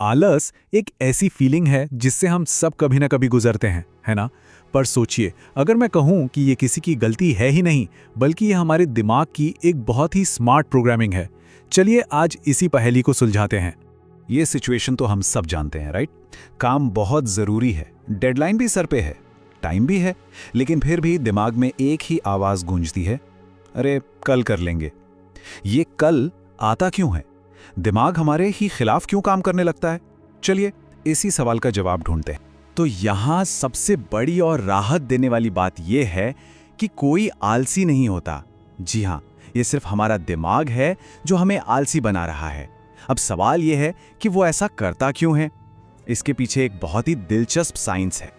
आलस एक ऐसी फीलिंग है जिससे हम सब कभी ना कभी गुजरते हैं, है ना? पर सोचिए, अगर मैं कहूं कि ये किसी की गलती है ही नहीं, बल्कि ये हमारे दिमाग की एक बहुत ही स्मार्ट प्रोग्रामिंग है। चलिए आज इसी पहेली को सुलझाते हैं। ये सिचुएशन तो हम सब जानते हैं, राइट? काम बहुत ज़रूरी है, डेडलाइन भी सर पे है, टाइम भी है, लेकिन फिर भी दिमाग में एक ही आवाज़ गूंजती है, अरे कल कर लेंगे। ये कल आता क्यों है? दिमाग हमारे ही खिलाफ क्यों काम करने लगता है? चलिए इसी सवाल का जवाब ढूंढते हैं। तो यहाँ सबसे बड़ी और राहत देने वाली बात यह है कि कोई आलसी नहीं होता। जी हाँ, ये सिर्फ हमारा दिमाग है जो हमें आलसी बना रहा है। अब सवाल यह है कि वो ऐसा करता क्यों है? इसके पीछे एक बहुत ही दिलचस्प साइंस है।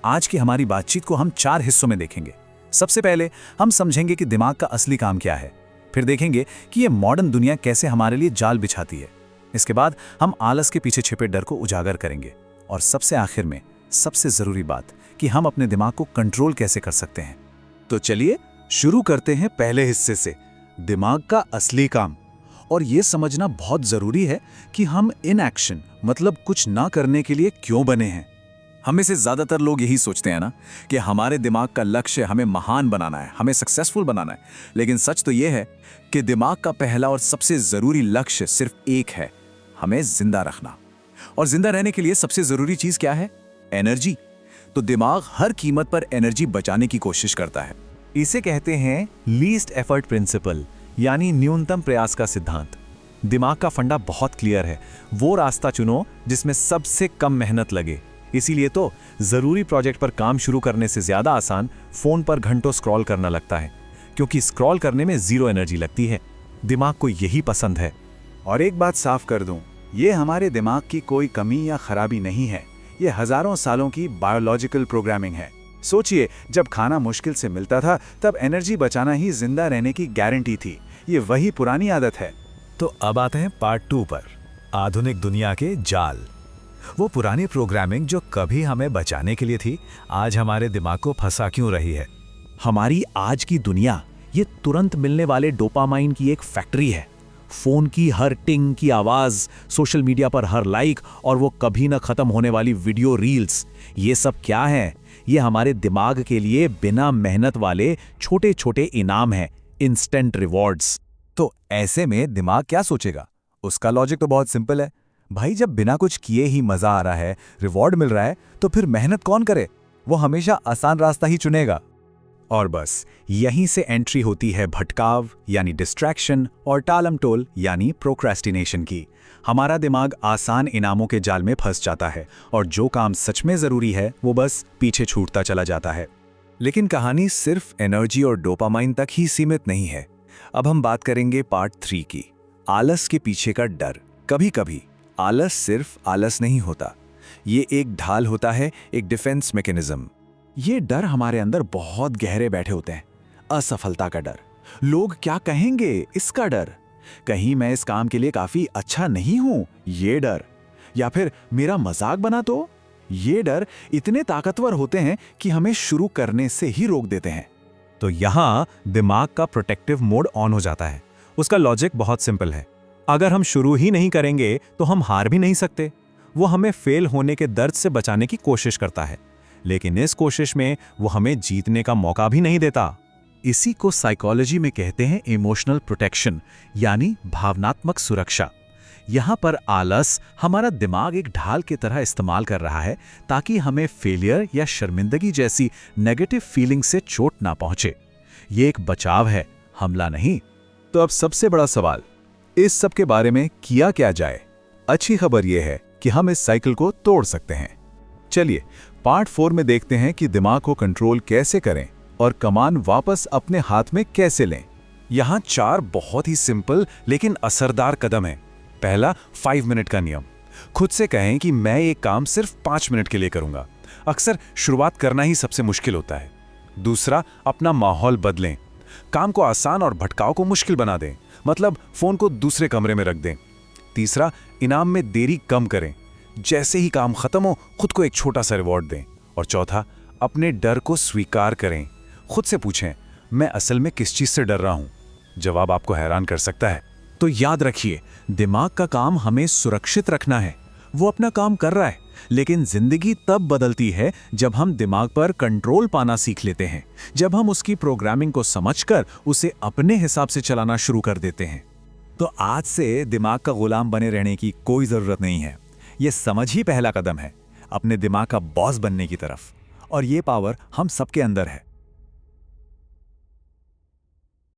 आज की हमारी बातचीत को हम 4 हिस्सों में देखेंगे। सबसे पहले हम समझेंगे कि दिमाग का असली काम क्या है। फिर देखेंगे कि ये मॉडर्न दुनिया कैसे हमारे लिए जाल बिछाती है। इसके बाद हम आलस के पीछे छिपे डर को उजागर करेंगे। और सबसे आखिर में सबसे जरूरी बात कि हम अपने दिमाग को कंट्रोल कैसे कर सकते हैं। तो चलिए शुरू करते हैं पहले हिस्से से, दिमाग का असली काम। और ये समझना बहुत जरूरी है कि हम इनएक्शन मतलब कुछ ना करने के लिए क्यों बने हैं। हमें से ज्यादातर लोग यही सोचते हैं ना कि हमारे दिमाग का लक्ष्य हमें महान बनाना है, हमें सक्सेसफुल बनाना है। लेकिन सच तो यह है कि दिमाग का पहला और सबसे जरूरी लक्ष्य सिर्फ एक है, हमें जिंदा रखना। और जिंदा रहने के लिए सबसे जरूरी चीज क्या है? एनर्जी। तो दिमाग हर कीमत पर एनर्जी बचाने की कोशिश करता है। इसे कहते हैं लीस्ट एफर्ट प्रिंसिपल, यानी न्यूनतम प्रयास का सिद्धांत। दिमाग का फंडा बहुत क्लियर है, वो रास्ता चुनो जिसमें सबसे कम मेहनत लगे। इसीलिए तो जरूरी प्रोजेक्ट पर काम शुरू करने से ज्यादा आसान फोन पर घंटों स्क्रॉल करना लगता है, क्योंकि स्क्रॉल करने में जीरो एनर्जी लगती है। दिमाग को यही पसंद है। और एक बात साफ कर दूं, ये हमारे दिमाग की कोई कमी या खराबी नहीं है, ये हजारों सालों की बायोलॉजिकल प्रोग्रामिंग है। सोचिए, जब खाना मुश्किल से मिलता था तब एनर्जी बचाना ही जिंदा रहने की गारंटी थी। ये वही पुरानी आदत है। तो अब आते हैं पार्ट 2 पर, आधुनिक दुनिया के जाल। वो पुरानी प्रोग्रामिंग जो कभी हमें बचाने के लिए थी, आज हमारे दिमाग को फंसा क्यों रही है? हमारी आज की दुनिया ये तुरंत मिलने वाले डोपामाइन की एक फैक्ट्री है। फोन की हर टिंग की आवाज, सोशल मीडिया पर हर लाइक और वो कभी न खत्म होने वाली वीडियो रील्स, ये सब क्या है? ये हमारे दिमाग के लिए बिना मेहनत वाले छोटे छोटे इनाम हैं, इंस्टेंट रिवॉर्ड्स। तो ऐसे में दिमाग क्या सोचेगा? उसका लॉजिक तो बहुत सिंपल है, भाई जब बिना कुछ किए ही मजा आ रहा है, रिवॉर्ड मिल रहा है, तो फिर मेहनत कौन करे? वो हमेशा आसान रास्ता ही चुनेगा। और बस यहीं से एंट्री होती है भटकाव यानी डिस्ट्रैक्शन और टालमटोल यानी प्रोक्रेस्टिनेशन की। हमारा दिमाग आसान इनामों के जाल में फंस जाता है और जो काम सच में जरूरी है वो बस पीछे छूटता चला जाता है। लेकिन कहानी सिर्फ एनर्जी और डोपामाइन तक ही सीमित नहीं है। अब हम बात करेंगे पार्ट 3 की, आलस के पीछे का डर। कभी कभी आलस सिर्फ आलस नहीं होता, ये एक ढाल होता है, एक डिफेंस मैकेनिज्म। ये डर हमारे अंदर बहुत गहरे बैठे होते हैं। असफलता का डर, लोग क्या कहेंगे इसका डर, कहीं मैं इस काम के लिए काफी अच्छा नहीं हूं ये डर, या फिर मेरा मजाक बना तो, ये डर इतने ताकतवर होते हैं कि हमें शुरू करने से ही रोक देते हैं। तो यहाँ दिमाग का प्रोटेक्टिव मोड ऑन हो जाता है। उसका लॉजिक बहुत सिंपल है, अगर हम शुरू ही नहीं करेंगे तो हम हार भी नहीं सकते। वो हमें फेल होने के दर्द से बचाने की कोशिश करता है, लेकिन इस कोशिश में वो हमें जीतने का मौका भी नहीं देता। इसी को साइकोलॉजी में कहते हैं इमोशनल प्रोटेक्शन, यानी भावनात्मक सुरक्षा। यहाँ पर आलस हमारा दिमाग एक ढाल की तरह इस्तेमाल कर रहा है ताकि हमें फेलियर या शर्मिंदगी जैसी नेगेटिव फीलिंग से चोट ना पहुंचे। ये एक बचाव है, हमला नहीं। तो अब सबसे बड़ा सवाल, इस सब के बारे में किया क्या जाए? अच्छी खबर यह है कि हम इस साइकिल को तोड़ सकते हैं। चलिए पार्ट 4 में देखते हैं कि दिमाग को कंट्रोल कैसे करें और कमान वापस अपने हाथ में कैसे लें। यहाँ 4 बहुत ही सिंपल लेकिन असरदार कदम हैं। पहला, 5 मिनट का नियम। खुद से कहें कि मैं एक काम सिर्फ 5 मिनट के लिए करूंगा। अक्सर शुरुआत करना ही सबसे मुश्किल होता है। दूसरा, अपना माहौल बदलें। काम को आसान और भटकाव को मुश्किल बना दें, मतलब फोन को दूसरे कमरे में रख दें। तीसरा, इनाम में देरी कम करें, जैसे ही काम खत्म हो खुद को एक छोटा सा रिवॉर्ड दें। और चौथा, अपने डर को स्वीकार करें। खुद से पूछें, मैं असल में किस चीज से डर रहा हूं? जवाब आपको हैरान कर सकता है। तो याद रखिए, दिमाग का काम हमें सुरक्षित रखना है, वो अपना काम कर रहा है, लेकिन जिंदगी तब बदलती है जब हम दिमाग पर कंट्रोल पाना सीख लेते हैं, जब हम उसकी प्रोग्रामिंग को समझकर उसे अपने हिसाब से चलाना शुरू कर देते हैं। तो आज से दिमाग का गुलाम बने रहने की कोई ज़रूरत नहीं है। ये समझ ही पहला कदम है अपने दिमाग का बॉस बनने की तरफ, और ये पावर हम सबके अंदर है।